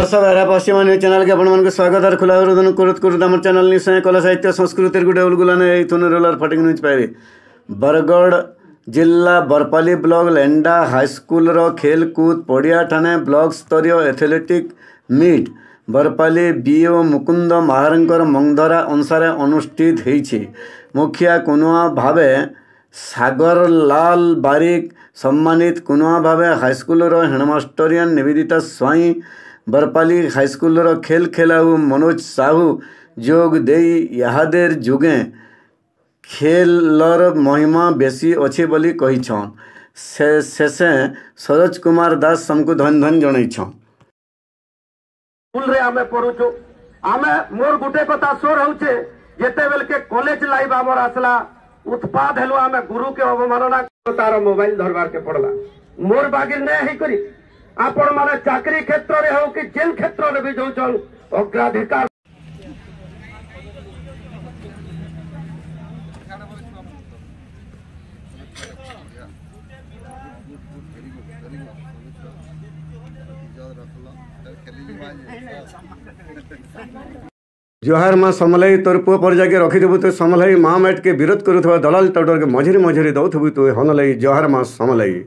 दर्शक एरा पश्चिम news channel के आपण स्वागत और खुला हृदय करत आम चैनल निश्चय कला साहित्य संस्कृति गुटे उलगुलाने रोलर फटिंग न्यूज पाइबे। बरगढ़ जिला बरपाली ब्लॉक लेंडा हाईस्कूल रो खेलकूद पड़िया ठाणे ब्लॉक स्तरीय athletic meet Barpali BO Mukund Maharankar मंगधरा अनुसार अनुष्ठित होईछि। मुखिया कुनुआ भावे सागर लाल बारिक सम्मानित कुनुआ भावे हाईस्कूल रो हेडमास्टरियन निवेदिता स्वाई बरपाली हाईस्कूल रो खेल खेलाऊ मनोज साहू जोग देई याहादेर जुगे खेलर महिमा बेसी अच्छी बोली कहिछन। शेषे सरोज कुमार दास हमको धन धन जनइछन। स्कूल रे आमे पढुछु आमे मोर गुटे कथा सोर होउछे जेते बेल के कॉलेज लाइफ हमर आसला उत्पाद हेलो आमे गुरु के अवमानना तार मोबाइल धरबार के पड़ला मोर बागिर ने हे करी आपण माने चाकरी क्षेत्र रे हो कि जेल क्षेत्र रे भी जोचन अग्राधिकार जोहार माँ समलाई तोर पुआ पर जाके रखिदेबू तो समलाई माँ मैट के विरोध करुवा दलाल टाउटर के मझिरे मझिरे दौथबू तो हनलाई जोहार माँ समलाई।